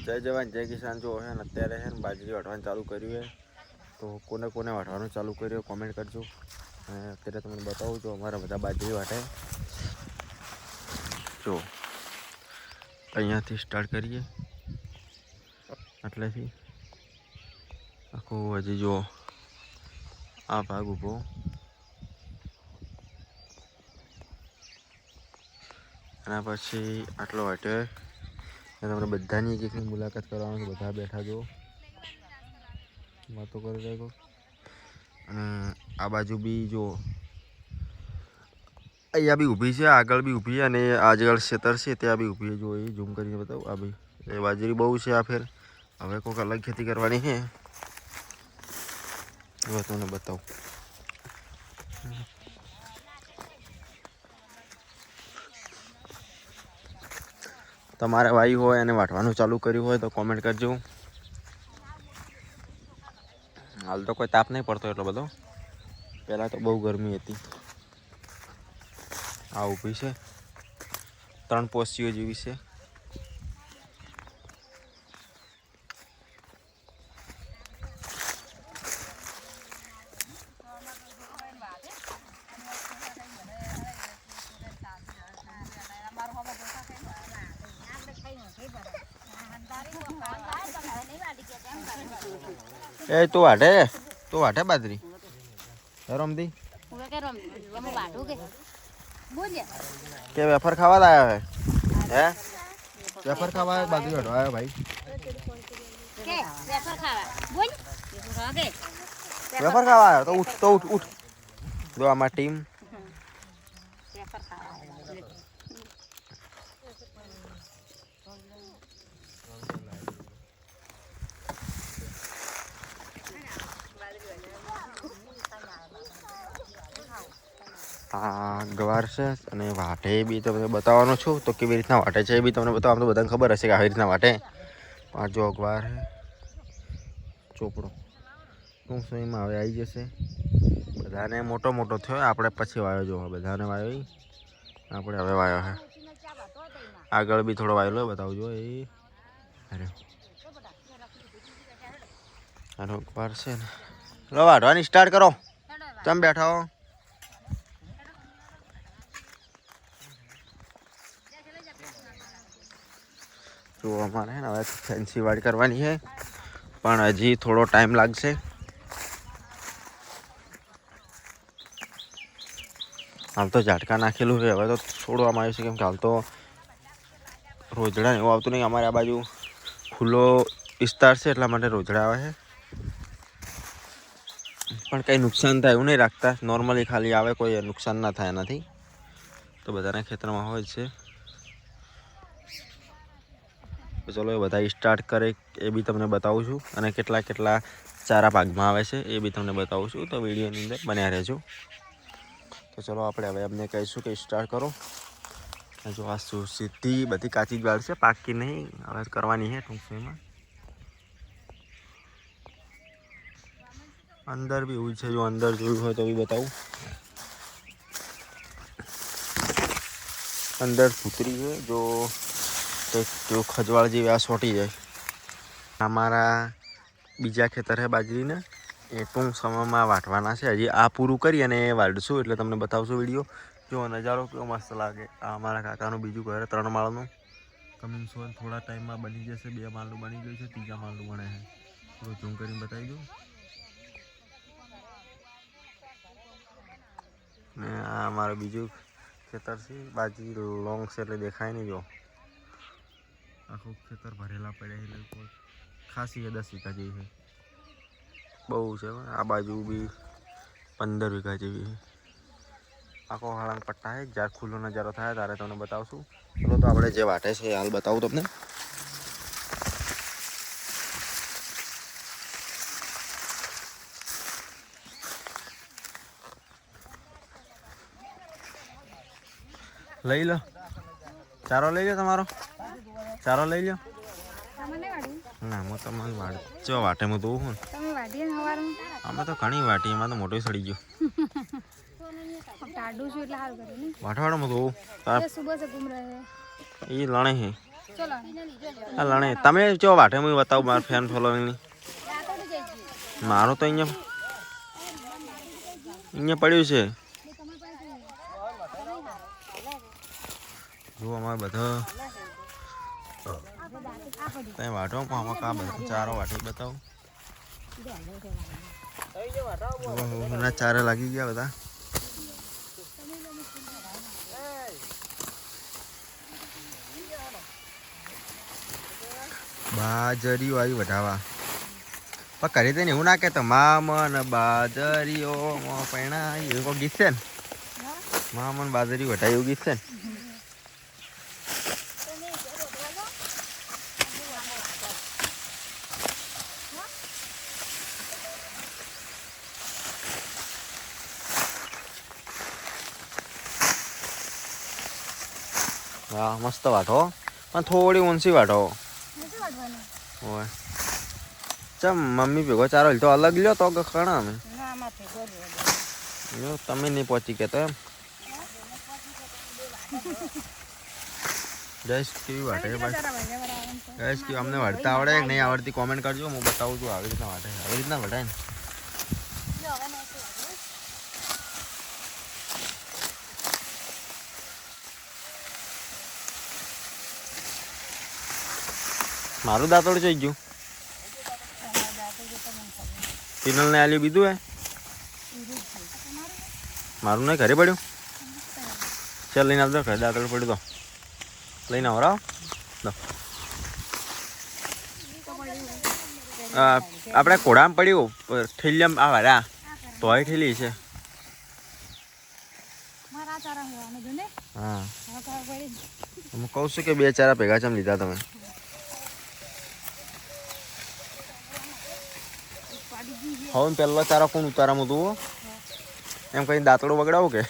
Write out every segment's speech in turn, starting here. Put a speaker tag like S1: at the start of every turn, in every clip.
S1: જય જવાન જય કિસાન જો હે ને અત્યારે હે ને બાજરી વાટવાનું ચાલુ કર્યું છે. તો કોને કોને વાટવાનું ચાલુ કર્યું કોમેન્ટ કરજો. અને અત્યારે તમને બતાવું તો અમારા બધા બાજરી વાટે. જો અહીંયાથી સ્ટાર્ટ કરીએ એટલેથી આખું હજી જો આ ભાગ ઊભો એના પછી આટલો વાટે. તમને બધાની એક એકની મુલાકાત કરવાની છે. બધા બેઠા જો વાતો કરી શકો. અને આ બાજુ બી જો અહીંયા બી ઊભી છે, આગળ બી ઊભી અને આગળ ખેતર છે ત્યાં બી ઊભી જો. એ ઝૂમ કરીને બતાવું. આ બી એ બાજરી બહુ છે. આ ફેર હવે કોઈક અલગ ખેતી કરવાની છે. હવે તમને બતાવું. તમારે વાયુ હોય અને વાટવાનું ચાલુ કર્યું હોય તો કોમેન્ટ કરજો. હાલ તો કોઈ તાપ નહીં પડતો એટલો બધો. પહેલાં તો બહુ ગરમી હતી. આ ઊભી છે 3 પોસ્ટીઓ જેવી છે. એ તું વાટે બાજરી રમતી કે વેફર ખાવા લાયા હે વેફર ખાવા બાજરી વાટવા આવ્યો ભાઈ. વેફર ખાવા આવ્યો તો ઉઠ જો આમાં ટીમ ગવાર છે. અને વાટે બી તમને બતાવવાનો છું તો કેવી રીતના વાટે છે એ બી તમને બતાવવાનું. તો બધાને ખબર હશે કે આવી રીતના વાટે. 5 જો ગવાર છે. ચોપડો ટૂંક સમયમાં હવે આવી જશે. બધાને મોટો મોટો થયો. આપણે પછી વાયો જો બધાને વાયો. આપણે હવે વાયો છે. આગળ બી થોડો વાયેલો બતાવજો. એ અરે ગવાર છે ને. લો વાટવાની સ્ટાર્ટ કરો. તમે બેઠા હો. તો અમારે હે ને હવે ફેન્સી વાડ કરવાની છે પણ હજી થોડો ટાઈમ લાગશે. હાલ તો ઝાટકા નાખેલું છે. હવે તો છોડવામાં આવ્યું છે કેમ કે હાલ તો રોજડા એવું આવતું નહીં. અમારે આ બાજુ ખુલ્લો વિસ્તાર છે એટલા માટે રોજડા આવે છે. પણ કંઈ નુકસાન થાય એવું નહીં રાખતા. નોર્મલી ખાલી આવે, કોઈ નુકસાન ના થાય એનાથી. તો બધાના ખેતરમાં હોય છે. તો ચલો એ બધા સ્ટાર્ટ કરે એ બી તમને બતાવું છું. અને કેટલા કેટલા ચારા ભાગમાં આવે છે એ બી તમને બતાવું છું. તો વિડીયોની અંદર બન્યા રહેજો. તો ચલો આપણે હવે એમને કહીશું કે સ્ટાર્ટ કરો. જો આ સીધી બધી કાચી ગાળ છે, પાકી નહીં. હવે કરવાની છે ટૂંક સમયમાં. અંદર બી એવું છે. જો અંદર જોયું હોય તો બી બતાવું. અંદર ફૂતરી છે જો જો ખજવાળ જેવી આ સોટી જાય. અમારા બીજા ખેતર છે બાજરીને એ ટૂંક સમયમાં વાટવાના છે. હજી આ પૂરું કરી અને વાઢશું એટલે તમને બતાવશું વિડીયો. જો નજારો કેવો મસ્ત લાગે. આ અમારા કાકાનું બીજું ઘર 3 માળનું કમિંગ સોન થોડા ટાઈમમાં બની જશે. 2 માળનું બની ગયું છે. 3જા માળનું બને છે. તો ઝૂમ કરીને બતાવી દઉં. ને આ અમારું બીજું ખેતર છે. બાજરી લોંગ છે એટલે દેખાય નહીં. જો આખું ખેતર ભરેલા પડ્યા છે. ખાસી 10 વીઘા જેવી છે. બહુ છે. આ બાજુ બી 15 વીઘા જેવી છે. આખો હળંગ પટ્ટા છે. જ્યારે ખુલ્લો નજારો થાય ત્યારે તમને બતાવશું. ચલો તો આપણે જે વાટે છે હાલ બતાવું તમને. લઈ લો ચારો લઈ લો. તમારો ચારો લઈ લો. ના હું તમારી વાટ વાટે હું દઉં હું. અમે તો ઘણી વાટી. એમાં તો મોટો સડી ગયો. વાટવાડો હું દઉં. એ લણે છે આ લણે તમે ચો વાટે હું બતાવું મારું ફેન ફોલોઈંગની મારું તો અહીંયા પડ્યું છે જો અમારે બધા તમે વાટો આમાં કા બધા ચારો વાટી બતાવું ચારે લાગી ગયા બધા બાજરીઓ આવી વઢાવા પણ કરી દે ને એવું ના કે મામન બાજરીઓ પૈણા એવું કોઈ ગીત છે ને મામન બાજરી વઢાય એવું ગીત છે ને હા મસ્ત વાટો પણ થોડી ઊંચી વાટો હોય ચમ મમ્મી ભેગો ચારો તો અલગ લ્યો તો ખણા અમે તમે નહીં પહોંચી કે તો એમ ગેસ કેવી વાટે ગેસ કેવી અમને વાટતા આવડે કે નહીં આવડતી કોમેન્ટ કરજો હું બતાવું છું આવી રીતના વાટે આવી રીતના વટાય ને મારું દાંતોડ જોઈ ગયું પિનલ ને આલ્યું બીજું હે મારું નહીં ઘરે પડ્યું ચાલ લઈને આવજો ઘરે દાંતોડ પડ્યું તો લઈને આવો રાવ આપણે કોડામાં પડ્યું ઠેલિયામાં આ વાળા તોય ઠેલી છે હા હું કહું છું કે બે ચારા ભેગા ચમ લીધા તમે હવે પહેલો ચારો કોણ ઉતારામાં તું એમ કઈ દાંતડો બગડાવો કે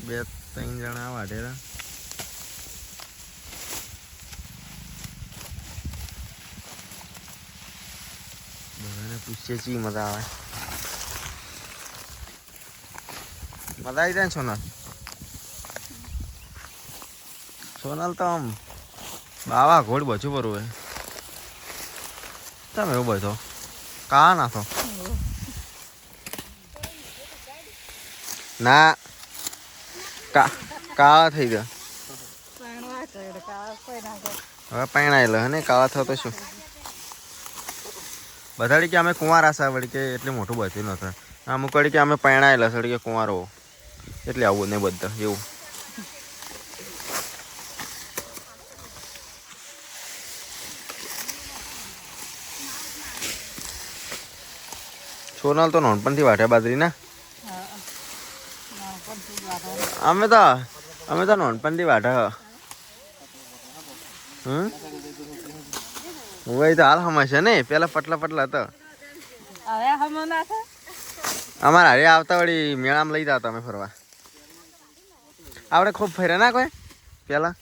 S1: બે ત્રણ જણા વાઢેલા બધાને પૂછીએ ચી મજા આવે મજા આવી જાય ને સોનલ તો આમ બાવા ઘોડ બચું બરું હે તમે એવું બધો કા નાખો ના કાળા થઈ ગયા હવે પૈણાયેલો હે ને કાળા થયો તો શું બધાડી કે અમે કુંવાર આશા વળી કે એટલે મોટું બચ્યું નતું અમુક વળી કે અમે પૈણાયેલા સડી કે કુંવારો એટલે આવું ને બધા એવું સોનલ તો નોનપણથી વાટે બાજરી ના અમે તો નોનપણથી વાટે હું તો હાલ હમણાં છે ને પેલા પટલા હતા અમારા હારે આવતા વળી મેળામાં લઈ જાવ તમે ફરવા આપણે ખૂબ ફર્યા ના કોઈ પેલા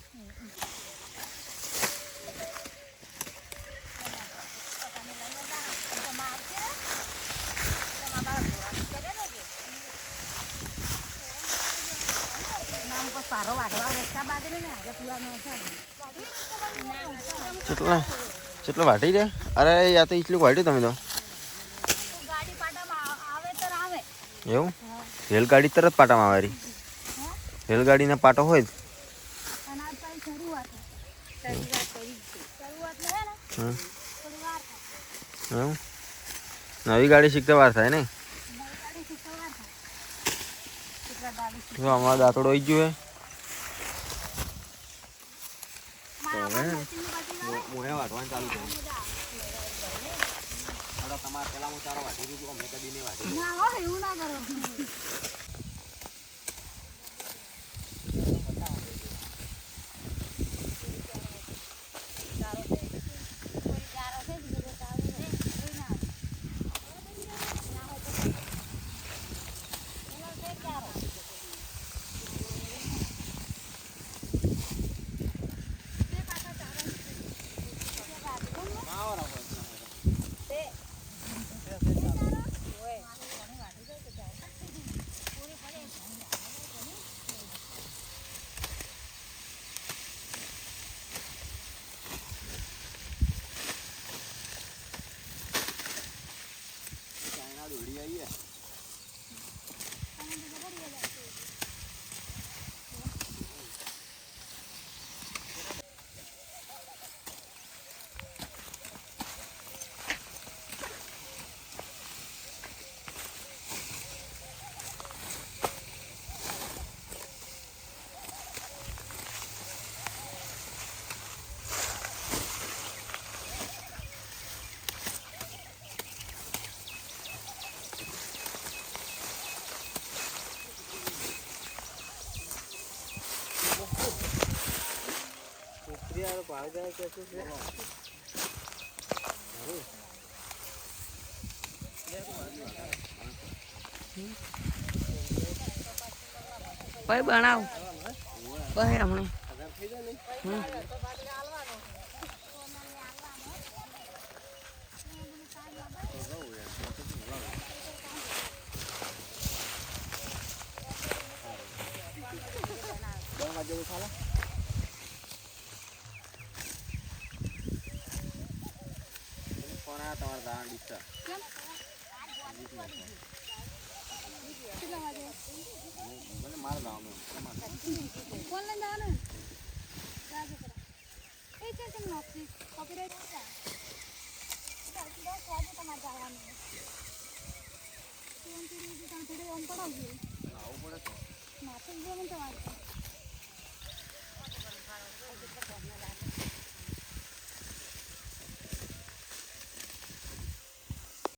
S1: કેટલો વાટી જાય અરે યા તો એટલું વાટ્યું તમે તો એવું રેલગાડી તરત પાટામાં વારી રેલગાડીના પાટો હોય નવી ગાડી શીખતા વાર થાય ને અમારો દાંતડો આવી ગયો હે વાટવાનું ચાલુ કર્યું તમારે પેલા હું ચારો વાટી દીધું અમને કદી નહીં વાટી એવું ના કરો
S2: ભાઈ બનાવ ભાઈ હમણાં
S1: તમારે દાણ ડીસા મારે દાણ
S3: કોણ લઈને જવાનું એ છે કેમ નોકરી કોપીરાઈટ છે તમારે જવાનું થોડી ઓમ પડાવજો
S1: આવું પડે તો
S3: માથે જ તમારે